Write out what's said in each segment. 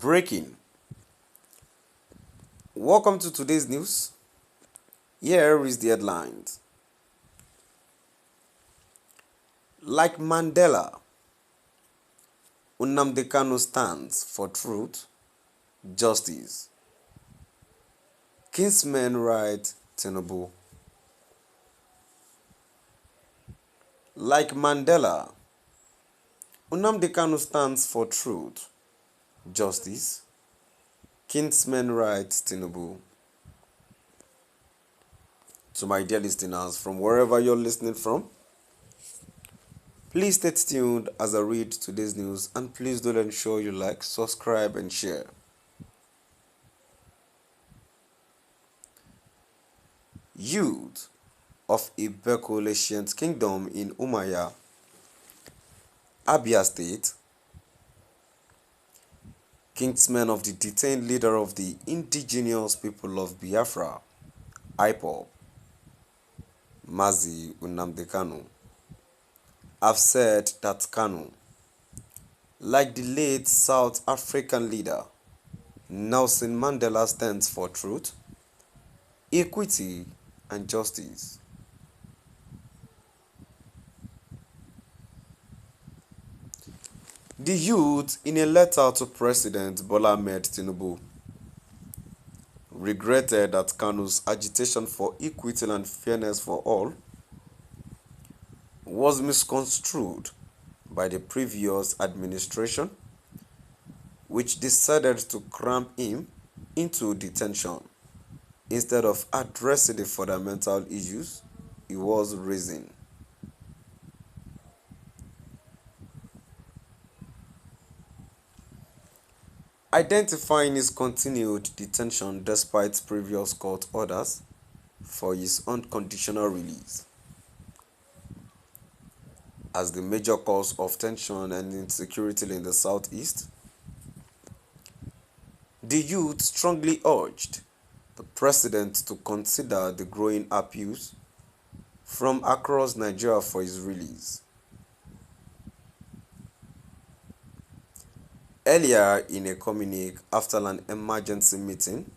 Breaking. Welcome to today's news. Here is the headlines. Like Mandela, Nnamdi Kanu stands for truth, justice. Kinsmen write Tinubu. Like Mandela, Nnamdi Kanu stands for truth, justice. Kinsmen write Tinubu. To my dear listeners, from wherever you're listening from, please stay tuned as I read today's news, and please do ensure you like, subscribe and share. Youth of Ibeko ancient kingdom in Umaya, Abia State, kinsmen of the detained leader of the indigenous people of Biafra, IPOB, Mazi Nnamdi Kanu, have said that Kanu, like the late South African leader Nelson Mandela, stands for truth, equity and justice. The youth, in a letter to President Bola Ahmed Tinubu, regretted that Kanu's agitation for equity and fairness for all was misconstrued by the previous administration, which decided to cram him into detention instead of addressing the fundamental issues he was raising. Identifying his continued detention despite previous court orders for his unconditional release as the major cause of tension and insecurity in the southeast, the youth strongly urged the president to consider the growing appeals from across Nigeria for his release. Earlier in a communique after an emergency meeting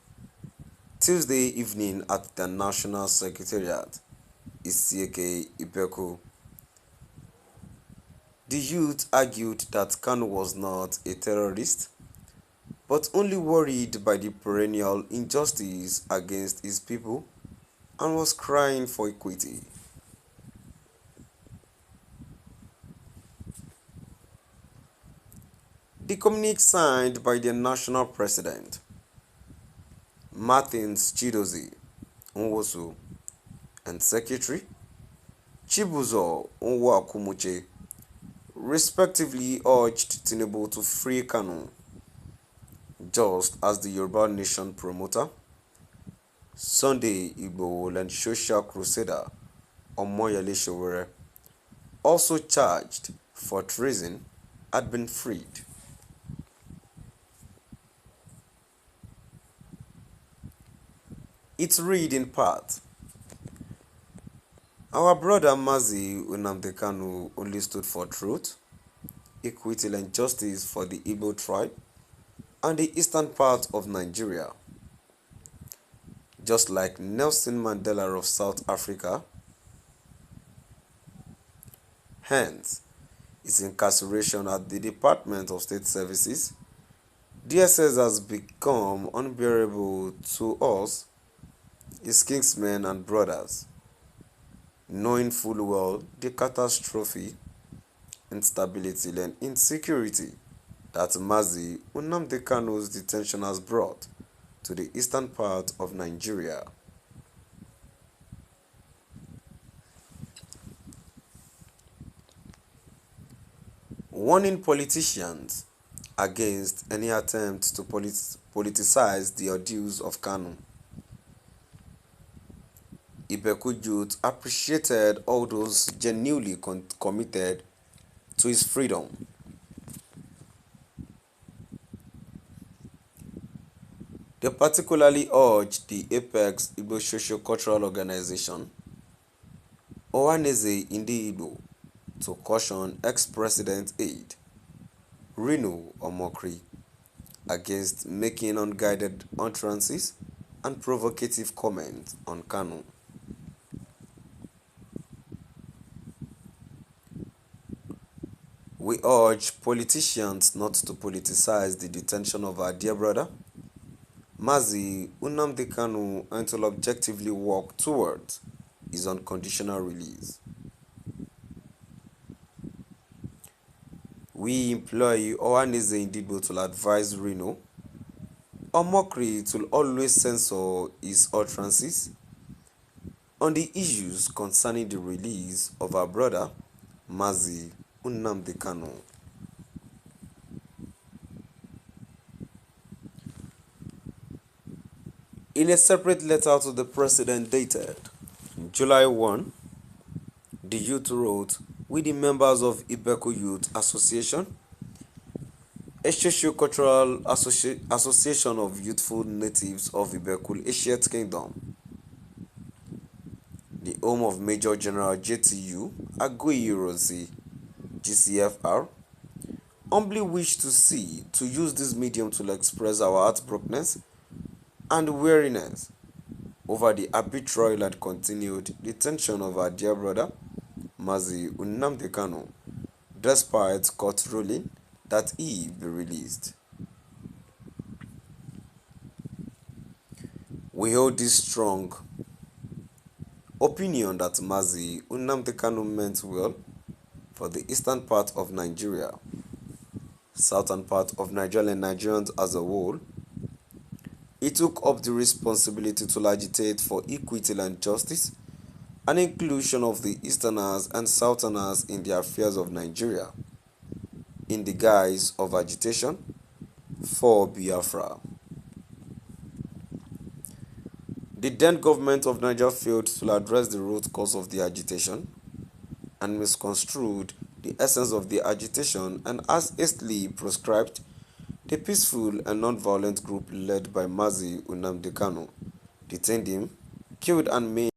Tuesday evening at the National Secretariat, Isieke Ibeku, the youth argued that Kanu was not a terrorist, but only worried by the perennial injustice against his people and was crying for equity. The communique signed by the national president, Martins Chidozie Nwosu, and secretary, Chibuzo Onwakumuche, respectively urged Tinubu to free Kanu, just as the Yoruba Nation promoter, Sunday Igboho and social crusader Omoyele Sowore, also charged for treason, had been freed. It read in part, "Our brother Mazi Nnamdi Kanu only stood for truth, equity and justice for the Igbo tribe and the eastern part of Nigeria. Just like Nelson Mandela of South Africa. Hence, his incarceration at the Department of State Services, DSS, has become unbearable to us, his kinsmen and brothers, knowing full well the catastrophe, instability and insecurity that Mazi Nnamdi Kanu's detention has brought to the eastern part of Nigeria." Warning politicians against any attempt to politicize the ordeals of Kanu. Ibeku youth appreciated all those genuinely committed to his freedom. They particularly urged the Apex Igbo Socio-Cultural Organization, Ohaneze Indi Igbo, to caution ex-president aide Rino Omokri against making unguided utterances and provocative comments on Kanu. We urge politicians not to politicize the detention of our dear brother, Mazi Nnamdi Kanu, and to objectively work towards his unconditional release. We employ Ohaneze Ndigbo to advise Reno, Omokri to always censor his utterances on the issues concerning the release of our brother, Mazi Nnamdi Kanu. In a separate letter to the President dated July 1, the youth wrote, "We the members of Ibeco Youth Association, a socio-cultural association of youthful natives of Ibeku Asiat Kingdom, the home of Major General JTU Aguiyi Ironsi, GCFR, humbly wish to use this medium to express our heartbrokenness and weariness over the arbitrary and continued detention of our dear brother, Mazi Nnamdi Kanu, despite court ruling that he be released. We hold this strong opinion that Mazi Nnamdi Kanu meant well for the eastern part of Nigeria, southern part of Nigeria and Nigerians as a whole. He took up the responsibility to agitate for equity and justice and inclusion of the Easterners and Southerners in the affairs of Nigeria, in the guise of agitation for Biafra. The then government of Nigeria failed to address the root cause of the agitation and misconstrued the essence of the agitation, and as hastily proscribed the peaceful and non-violent group led by Mazi Nnamdi Kanu, detained him, killed and maimed